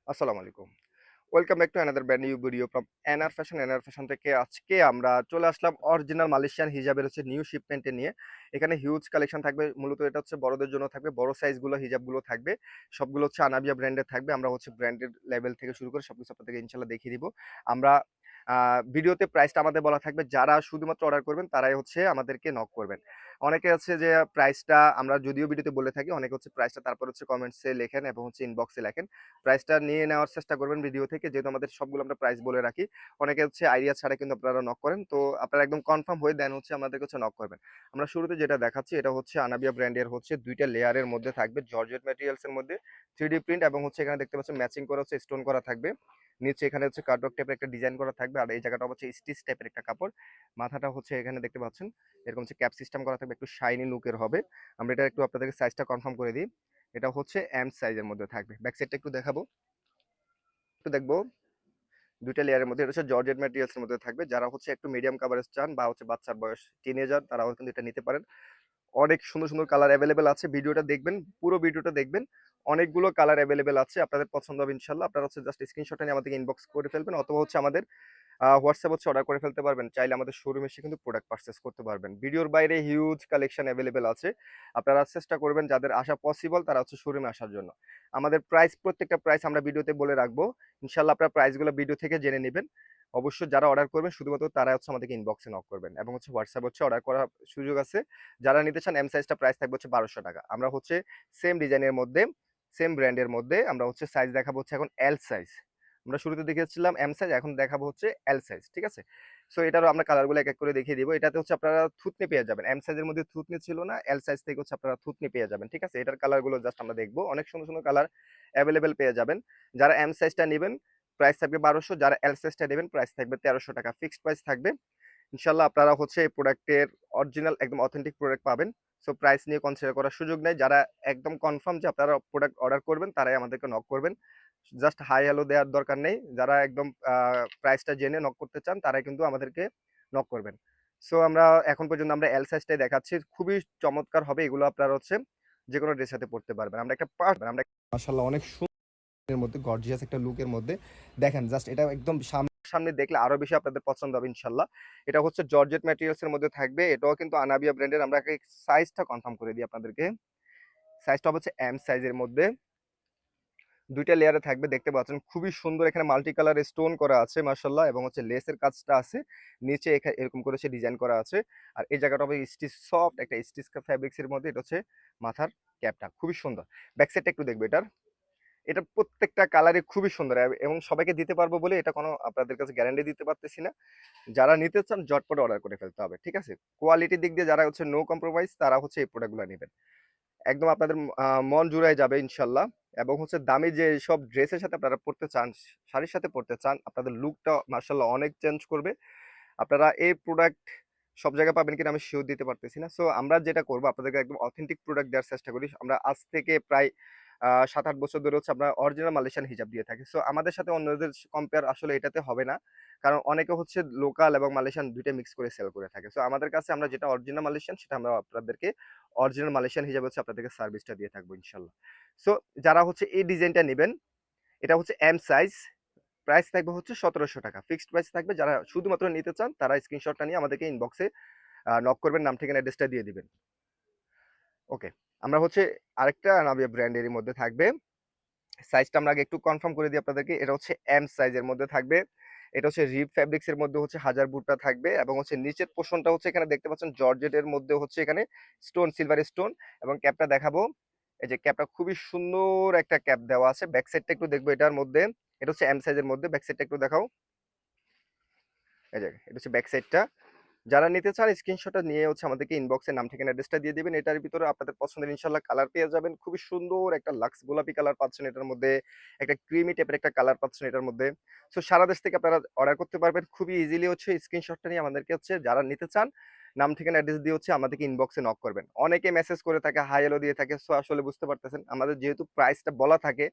আসসালামু আলাইকুম। Welcome back to another brand new video from NR fashion. NR fashion থেকে আজকে আমরা চলে আসলাম অরিজিনাল মালয়েশিয়ান হিজাবের নিউ শিপমেন্টে নিয়ে। এখানে হিউজ কালেকশন থাকবে। মূলত এটা বড়দের জন্য থাকবে। বড় সাইজগুলো হিজাবগুলো থাকবে। সবগুলো আনাবিয়া ব্র্যান্ডের থাকবে। আমরা ব্র্যান্ডেড লেভেল থেকে শুরু করে সবকিছু আপনাদেরকে ইনশাআল্লাহ দেখিয়ে দিব। আমরা ভিডিওতে প্রাইসটা আমাদের বলা থাকবে। যারা শুধুমাত্র অর্ডার করবেন তারাই আমাদেরকে নক করবেন। অনেকে আছে যে প্রাইসটা আমরা যদিও ভিডিওতে বলে থাকি, অনেকে প্রাইসটা তারপর কমেন্টসে লেখেন এবং ইনবক্সে লেখেন। প্রাইসটা নিয়ে নেওয়ার চেষ্টা করবেন ভিডিও থেকে, যেহেতু আমাদের সবগুলো আমরা প্রাইস বলে রাখি। অনেকে আইডিয়া ছাড়া কিন্তু আপনারা নক করেন, তো আপনারা একদম কনফার্ম হয়ে দেন আমাদেরকে নক করবেন। আমরা শুরুতে যেটা দেখাচ্ছি এটা আনাবিয়া ব্র্যান্ডের দুইটা লেয়ারের মধ্যে থাকবে, জর্জেট ম্যাটেরিয়ালস এর মধ্যে 3D প্রিন্ট এবং এখানে দেখতে পাচ্ছেন ম্যাচিং করা স্টোন করা থাকবে। নিচে এখানে কাটওয়ার্ক টাইপের একটা ডিজাইন করা থাকবে, আর এই জায়গাটা স্টিচ টাইপের একটা কাপড়। মাথাটা এখানে দেখতে পাচ্ছেন এরকম ক্যাপ সিস্টেম করা থাকবে, একটু শাইনি লুকের হবে। আমরা এটা একটু আপনাদেরকে সাইজটা কনফার্ম করে দিই। এটা এম সাইজের মধ্যে থাকবে। ব্যাক সাইডটা একটু দেখাবো, একটু দেখবো। দুইটা লেয়ারের মধ্যে এটা জর্জেট ম্যাটেরিয়ালস এর মধ্যে থাকবে। যারা একটু মিডিয়াম কাভারেজ চান বা বাচ্চার বয়স টিনেজার, তারাও কিন্তু এটা নিতে পারেন। অনেক সুন্দর সুন্দর কালার অ্যাভেলেবেল আছে। ভিডিওটা দেখবেন, পুরো ভিডিওটা দেখবেন। অনেকগুলো কালার অ্যাভেলেবেল আছে, আপনাদের পছন্দ হবে ইনশাল্লাহ। আপনারা জাস্ট স্ক্রিনশটটা নিয়ে আমাদেরকে ইনবক্স করে ফেলবেন, অথবা আমাদের হোয়াটসঅ্যাপ অর্ডার করে ফেলতে পারবেন। চাইলে আমাদের শোরুম এসে কিন্তু প্রোডাক্ট পারচেস করতে পারবেন। ভিডিওর বাইরে হিউজ কালেকশন অ্যাভেলেবেল আছে। আপনারা চেষ্টা করবেন যাদের আসা পসিবল তারা শোরুমে আসার জন্য। আমাদের প্রাইস, প্রত্যেকটা প্রাইস আমরা ভিডিওতে বলে রাখবো। ইনশাল্লাহ আপনারা প্রাইসগুলো ভিডিও থেকে জেনে নেবেন। অবশ্যই যারা অর্ডার করবেন শুধুমাত্র তারা আমাদেরকে ইনবক্সে নক করবেন, এবং হোয়াটসঅ্যাপ অর্ডার করার সুযোগ আছে। যারা নিতে চান এম সাইজটা প্রাইস থাকবে 1200 টাকা। আমরা সেম ডিজাইনের মধ্যে, সেম ব্র্যান্ডের মধ্যে আমরা সাইজ দেখাবো এখন এল সাইজ। আমরা শুরুতে দেখিয়েছিলাম এম সাইজ, এখন দেখাবো এল সাইজ, ঠিক আছে? সো এটারও আমরা কালারগুলো এক এক করে দেখিয়ে দিব। এটাতে আপনারা থুতনি পেয়ে যাবেন। এম সাইজের মধ্যে থুতনি ছিল না, এল সাইজ থেকে আপনারা থুতনি পেয়ে যাবেন, ঠিক আছে? এটার কালারগুলো জাস্ট আমরা দেখবো। অনেক সুন্দর সুন্দর কালার অ্যাভেলেবেল পেয়ে যাবেন। যারা এম সাইজটা নেবেন প্রাইস থাকবে 1200, যারা এল সাইজটা নেবেন প্রাইস থাকবে 1300 টাকা। ফিক্সড প্রাইস থাকবে। ইনশাল্লাহ আপনারা এই প্রোডাক্টের অরিজিনাল একদম অথেন্টিক প্রোডাক্ট পাবেন। সো প্রাইস নিয়ে কনসিডার করার সুযোগ নেই। যারা একদম কনফার্ম যে আপনারা প্রোডাক্ট অর্ডার করবেন তারাই আমাদেরকে নক করবেন। জাস্ট হাই হ্যালো দেওয়ার দরকার নেই। যারা একদম প্রাইসটা জেনে নক করতে চান তারাই কিন্তু আমাদেরকে নক করবেন। সো আমরা এখন পর্যন্ত আমরা এল সাইজটাই দেখাচ্ছি। খুবই চমৎকার হবে এগুলো। আপনারা যে কোনো ড্রেসের সাথে পড়তে পারবেন। আমরা একটা পার্ট, আমরা মাশাআল্লাহ অনেক সুন্দর মধ্যে গর্জিয়াস একটা লুকের মধ্যে দেখেন। জাস্ট এটা একদম সামনে দেখলে আরো বেশি আপনাদের পছন্দ হবে ইনশাল্লাহ। এটা জর্জেট ম্যাটেরিয়ালস এর মধ্যে থাকবে। এটাও কিন্তু আনাবিয়া ব্র্যান্ডের। আমরা সাইজটা কনফার্ম করে দিই আপনাদেরকে। সাইজটা এম সাইজের মধ্যে দুইটা লেয়ারে থাকবে, দেখতে পাচ্ছেন খুবই সুন্দর। এখানে মাল্টি কালার স্টোন করা আছে মাশাআল্লাহ, এবং লেসের কাজটা আছে নিচে, এরকম করে ডিজাইন করা আছে। আর এই জায়গাটা হবে স্টিচ, সফট একটা স্টিচ ফ্যাব্রিক্স এর মধ্যে। এটা মাথার ক্যাপটা খুবই সুন্দর। ব্যাক সাইডটা একটু দেখবে। এটা প্রত্যেকটা কালারই খুবই সুন্দর, এবং সবাইকে দিতে পারবো বলে এটা কোনো আপনাদের কাছে গ্যারান্টি দিতে পারতেছি না। যারা নিতে চান ঝটপট অর্ডার করে ফেলতে হবে, ঠিক আছে? কোয়ালিটির দিক দিয়ে যারা নো কম্প্রোমাইজ, তারা এই প্রোডাক্টগুলো নেবেন। একদম আপনাদের মন জুড়ায় যাবে ইনশাল্লাহ। এবং দামি যে সব ড্রেসের সাথে আপনারা পড়তে চান, শাড়ির সাথে পড়তে চান, আপনাদের লুকটা মাশাআল্লাহ অনেক চেঞ্জ করবে। আপনারা এই প্রোডাক্ট সব জায়গায় পাবেন কিনা আমি শিওর দিতে পারতেছি না। সো আমরা যেটা করবো, আপনাদেরকে একদম অথেন্টিক প্রোডাক্ট দেওয়ার চেষ্টা করি। আমরা আজ থেকে প্রায় 7-8 বছর ধরে আমরা অরিজিনাল মালয়েশিয়ান হিজাব দিয়ে থাকি। সো আমাদের সাথে অন্যদের কম্পেয়ার আসলে এটাতে হবে না, কারণ অনেকে লোকাল এবং মালয়েশিয়ান দুইটা মিক্স করে সেল করে থাকে। সো আমাদের কাছে আমরা যেটা অরিজিনাল মালয়েশিয়ান, সেটা আমরা আপনাদেরকে অরিজিনাল মালয়েশিয়ান হিসাবে আপনাদেরকে সার্ভিসটা দিয়ে থাকবো ইনশাল্লাহ। সো যারা এই ডিজাইনটা নেবেন, এটা এম সাইজ, প্রাইস থাকবে 1700 টাকা। ফিক্সড প্রাইস থাকবে। যারা শুধুমাত্র নিতে চান তারা স্ক্রিনশটটা নিয়ে আমাদেরকে ইনবক্সে নক করবেন, নাম ঠিকানা অ্যাড্রেসটা দিয়ে দিবেন। ওকে, আমরা আরেকটা নাবিয়া ব্র্যান্ডের মধ্যে থাকবে। সাইজটা আমরা আগে একটু কনফার্ম করে দিই আপনাদেরকে। এটা এম সাইজের মধ্যে থাকবে। এটা রিপ ফ্যাব্রিক্স এর মধ্যে হাজার বুটটা থাকবে, এবং নিচের পোর্শনটা এখানে দেখতে পাচ্ছেন জর্জেটের মধ্যে এখানে স্টোন, সিলভার স্টোন। এবং ক্যাপটা দেখাবো। এই যে ক্যাপটা খুবই সুন্দর একটা ক্যাপ দেওয়া আছে। ব্যাক সাইডটা একটু দেখবো এটার মধ্যে। এটা এম সাইজের মধ্যে। ব্যাক সাইডটা একটু দেখাও। এই যে এটা ব্যাক সাইডটা। যারা নিতে চান স্ক্রিনশটটা নিয়ে আমাদেরকে ইনবক্সে নাম ঠিকানা অ্যাড্রেসটা দিয়ে দিবেন। এটার ভিতরে আপনাদের পছন্দের ইনশাআল্লাহ কালার পেয়ে যাবেন। খুবই সুন্দর একটা লাক্স গোলাপি কালার পাচ্ছেন এটার মধ্যে, একটা ক্রিমি টাইপের একটা কালার পাচ্ছেন এটার মধ্যে। সো সারা দেশ থেকে আপনারা অর্ডার করতে পারবেন খুবই ইজিলি। স্ক্রিনশটটা নিয়ে আমাদেরকে যারা নিতে চান নাম ঠিকানা অ্যাড্রেস দিয়ে আমাদেরকে ইনবক্সে নক করবেন। অনেকে মেসেজ করে থাকে, হাই হ্যালো দিয়ে থাকে। সো আসলে বুঝতে পারতেছেন আমাদের যেহেতু প্রাইসটা বলা থাকে,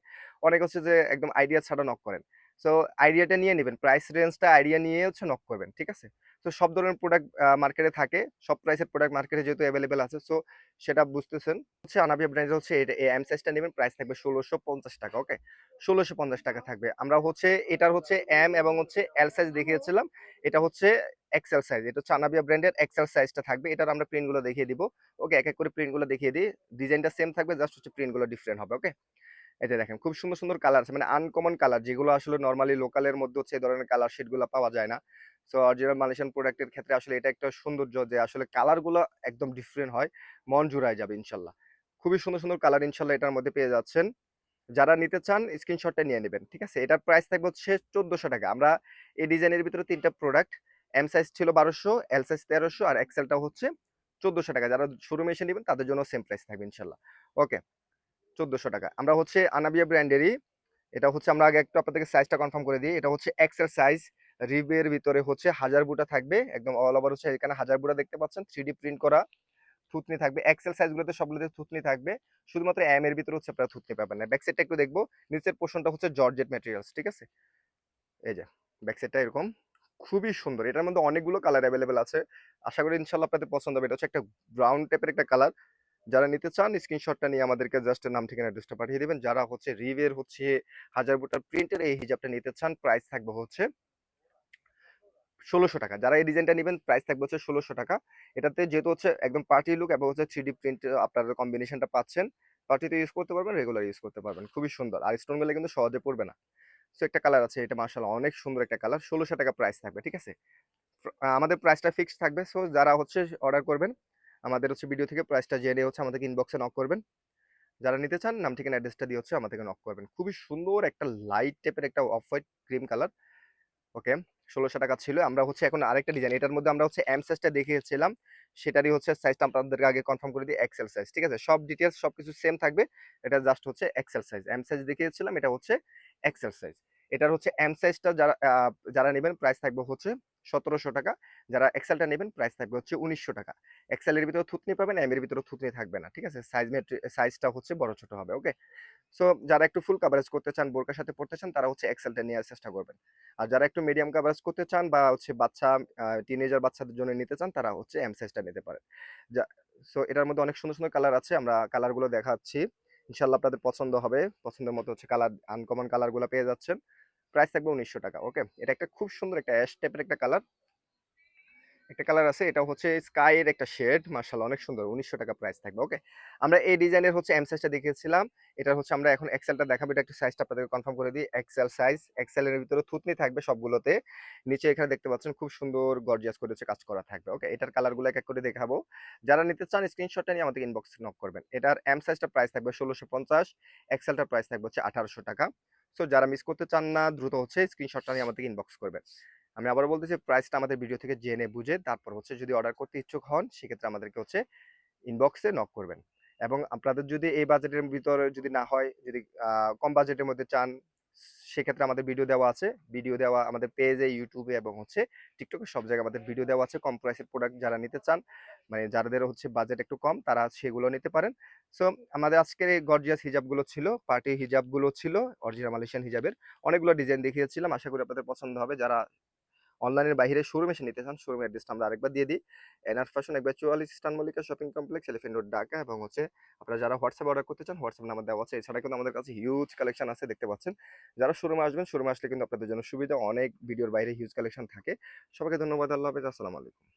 অনেক যে একদম আইডিয়া ছাড়া নক করেন। সো আইডিয়াটা নিয়ে নেবেন, প্রাইস রেঞ্জটা আইডিয়া নিয়ে নক করবেন, ঠিক আছে? তো সব ধরনের প্রোডাক্ট মার্কেটে থাকে, সব প্রাইসের প্রোডাক্ট মার্কেটে যেহেতু অ্যাভেলেবেল আছে, সো সেটা বুঝতেছেন। হচ্ছে আনাবিয়া ব্র্যান্ডের হচ্ছে এই এম সাইজটা নেবেন, প্রাইস থাকবে ১৬৫০ টাকা। ওকে, ১৬৫০ টাকা থাকবে। আমরা হচ্ছে এটার হচ্ছে এম এবং হচ্ছে এল সাইজ দেখিয়েছিলাম, এটা হচ্ছে এক্সেল সাইজ। এটা হচ্ছে আনাবিয়া ব্র্যান্ডের এক্সেল সাইজটা থাকবে। এটার আমরা প্রিন্টগুলো দেখিয়ে দিব। ওকে, এক এক করে প্রিন্টগুলো দেখিয়ে দিই। ডিজাইনটা সেম থাকবে, জাস্ট হচ্ছে প্রিন্টগুলো ডিফারেন্ট হবে। ওকে, এই যে দেখেন খুব সুন্দর সুন্দর কালার আছে, মানে আনকমন কালার, যেগুলো আসলে নরমালি লোকালের মধ্যে হচ্ছে এই ধরনের কালার শেডগুলো পাওয়া যায় না। সো অরিজিনাল মালয়েশিয়ান প্রোডাক্টের ক্ষেত্রে আসলে এটা একটা সৌন্দর্য যে আসলে কালারগুলো একদম ডিফারেন্ট হয়, মন জুড়ায় যাবে ইনশাল্লাহ। খুবই সুন্দর সুন্দর কালার ইনশাল্লাহ এটার মধ্যে পেয়ে যাচ্ছেন। যারা নিতে চান স্ক্রিনশটটা নিয়ে নেবেন, ঠিক আছে? এটার প্রাইস থাকবে হচ্ছে ১৪০০ টাকা। আমরা এই ডিজাইনের ভিতরে তিনটা প্রোডাক্ট, এম সাইজ ছিল ১২০০, এল সাইজ ১৩০০ আর এক্সেলটা হচ্ছে ১৪০০ টাকা। যারা শোরুমে এসে নেবেন তাদের জন্য সেম প্রাইস থাকবে ইনশাল্লাহ। ওকে, ১৪০০ টাকা। আমরা হচ্ছে আনাবিয়া ব্র্যান্ডেরই, এটা হচ্ছে আমরা আগে একটু আপনাদেরকে সাইজটা কনফার্ম করে দিই। এটা হচ্ছে এক্সেল সাইজ, রিবের ভিতরে হচ্ছে হাজার বুটা থাকবে, একদম অল ওভার হচ্ছে এখানে হাজার বুটা দেখতে পাচ্ছেন, 3D প্রিন্ট করা থুতনি থাকবে। এক্সেল সাইজগুলোতে সবগুলোতে থুতনি থাকবে, শুধুমাত্র এম এর ভিতরে হচ্ছে আপনারা থুতনি পাবেন না। ব্যাক সাইডটা একটু দেখবো, নিচের পোর্শনটা হচ্ছে জর্জেট ম্যাটেরিয়ালস, ঠিক আছে? এই যে ব্যাক সাইডটা এরকম, খুবই সুন্দর। এটার মধ্যে অনেকগুলো কালার অ্যাভেলেবেল আছে, আশা করি ইনশাল্লাহ আপনাদের পছন্দ হবে। এটা হচ্ছে একটা ব্রাউন টাইপের একটা কালার। যারা নিতে চান স্ক্রিনশটটা নিয়ে আমাদেরকে জাস্ট নাম ঠিকানা অ্যাড্রেসটা পাঠিয়ে দিবেন। যারা হচ্ছে রিভের হচ্ছে হাজার বুটার প্রিন্টের এই হিজাবটা নিতে চান, প্রাইস থাকবে হচ্ছে ১৬০০ টাকা। যারা এই ডিজাইনটা নেবেন প্রাইস থাকবে হচ্ছে ১৬০০ টাকা। এটাতে যেহেতু হচ্ছে একদম পার্টি লুক এবং হচ্ছে 3D প্রিন্ট আপনারা কম্বিনেশনটা পাচ্ছেন। পার্টিতে ইউজ করতে পারবেন, রেগুলার ইউজ করতে পারবেন। খুবই সুন্দর। আর স্টোনগুলো কিন্তু সহজে পড়বে না। সো একটা কালার আছে, এটা মাশাআল্লাহ অনেক সুন্দর একটা কালার। ১৬০০ টাকা প্রাইস থাকবে, ঠিক আছে? আমাদের প্রাইসটা ফিক্সড থাকবে। সো যারা হচ্ছে অর্ডার করবেন, আমাদের হচ্ছে ভিডিও থেকে প্রাইসটা জেনে হচ্ছে আমাদেরকে ইনবক্সে নক করবেন। যারা নিতে চান নাম ঠিকানা অ্যাড্রেসটা দিয়ে হচ্ছে আমাদেরকে নক করবেন। খুবই সুন্দর একটা লাইট টাইপের একটা অফ হোয়াইট ক্রিম কালার। ওকে, ১৬০০ টাকা ছিল। আমরা হচ্ছে এখন আরেকটা ডিজাইন, এটার মধ্যে আমরা হচ্ছে এম সাইজটা দেখিয়েছিলাম, সেটারই হচ্ছে সাইজটা আপনাদেরকে আগে কনফার্ম করে দিই, এক্সেল সাইজ, ঠিক আছে? সব ডিটেলস সবকিছু সেম থাকবে, এটা জাস্ট হচ্ছে এক্সেল সাইজ। এম সাইজ দেখিয়েছিলাম, এটা হচ্ছে এক্সেল সাইজ। এটার হচ্ছে এম সাইজটা যারা নেবেন প্রাইস থাকবে হচ্ছে ১৭০০ টাকা। যারা এক্সেলটা নেবেন প্রাইস থাকবে হচ্ছে ১৯০০ টাকা। এক্সেলের ভিতরে থুতনি পাবেন, এম এর ভিতরে থুতনি থাকবে না, ঠিক আছে? সাইজটা হচ্ছে বড় ছোট হবে। ওকে, সো যারা একটু ফুল কাভারেজ করতে চান, বোরকার সাথে পড়তে চান, তারা হচ্ছে এক্সেলটা নেওয়ার চেষ্টা করবেন। আর যারা একটু মিডিয়াম কাভারেজ করতে চান বা হচ্ছে বাচ্চা টিনেজার বাচ্চাদের জন্য নিতে চান, তারা হচ্ছে এম সাইজটা নিতে পারেন। যা সো এটার মধ্যে অনেক সুন্দর সুন্দর কালার আছে, আমরা কালারগুলো দেখাচ্ছি। ইনশাল্লাহ আপনাদের পছন্দ হবে, পছন্দের মতো হচ্ছে কালার, আনকমন কালারগুলো পেয়ে যাচ্ছেন। প্রাইস থাকবে ১৯০০ টাকা। ওকে, এটা একটা খুব সুন্দর একটা অ্যাশ টাইপের একটা কালার, একটা কালার আছে, এটা হচ্ছে স্কাই এর একটা শেড, মাশাআল্লাহ অনেক সুন্দর। ১৯০০ টাকা প্রাইস থাকবে। ওকে, আমরা এই ডিজাইনের হচ্ছে এম সাইজটা দেখিয়েছিলাম, এটা হচ্ছে আমরা এখন এক্সেলটা দেখাবো। এটা একটু সাইজটা আপনাদেরকে কনফার্ম করে দিই। এক্সেল সাইজ, এক্সেল এর ভিতরে থুতনি থাকবে সবগুলোতে। নিচে এখানে দেখতে পাচ্ছেন খুব সুন্দর গর্জিয়াস করে হচ্ছে কাজ করা থাকবে। ওকে, এটার কালারগুলো এক এক করে দেখাবো। যারা নিতে চান স্ক্রিনশটটা নিয়ে আমাদের ইনবক্সে নক করবেন। এটার এম সাইজটা প্রাইস থাকবে ১৬৫০, এক্সেলটার প্রাইস থাকবে হচ্ছে ১৮০০ টাকা। সো যারা মিস করতে চান না, দ্রুত হচ্ছে স্ক্রিনশটটা নিয়ে আমাদেরকে ইনবক্স করবেন। আমি আবারও বলতেছি, প্রাইসটা আমাদের ভিডিও থেকে জেনে বুঝে তারপর হচ্ছে যদি অর্ডার করতে ইচ্ছুক হন, সেক্ষেত্রে আমাদেরকে হচ্ছে ইনবক্সে নক করবেন। এবং আপনাদের যদি এই বাজেটের ভিতরে যদি না হয়, যদি কম বাজেটের মধ্যে চান, সেক্ষেত্রে আমাদের ভিডিও দেওয়া আছে। ভিডিও দেওয়া আমাদের পেজে, ইউটিউবে এবং হচ্ছে টিকটকে, সব জায়গায় আমাদের ভিডিও দেওয়া আছে। কম প্রাইসের প্রোডাক্ট যারা নিতে চান, মানে যাদের হচ্ছে বাজেট একটু কম, তারা সেগুলো নিতে পারেন। সো আমাদের আজকের এই গর্জিয়াস হিজাবগুলো ছিল, পার্টি হিজাবগুলো ছিল, অরিজিনাল মালয়েশিয়ান হিজাবের অনেকগুলো ডিজাইন দেখিয়েছিলাম। আশা করি আপনাদের পছন্দ হবে। যারা অনলাইনের বাইরে শোরুমে এসে নিতে চান, শোরুমের অ্যাড্রেসটা আমরা আরেকবার দিয়ে দিই। NR fashion ১৪৪ eastern Mallika shopping complex, elephant road, Dhaka. এবং হচ্ছে আপনারা যারা হোয়াটসঅ্যাপ অর্ডার করতে চান, হোয়াটসঅ্যাপ নাম্বার দেওয়া আছে। এছাড়া কিন্তু আমাদের কাছে হিউজ কালেকশন আছে, দেখতে পাচ্ছেন। যারা শোরুমে আসবেন, শোরুমে আসলে কিন্তু আপনাদের জন্য সুবিধা, অনেক ভিডিওর বাইরে হিউজ কালেকশন থাকে। সবাইকে ধন্যবাদ। আল্লাহ হাফেজ। আসসালামু আলাইকুম।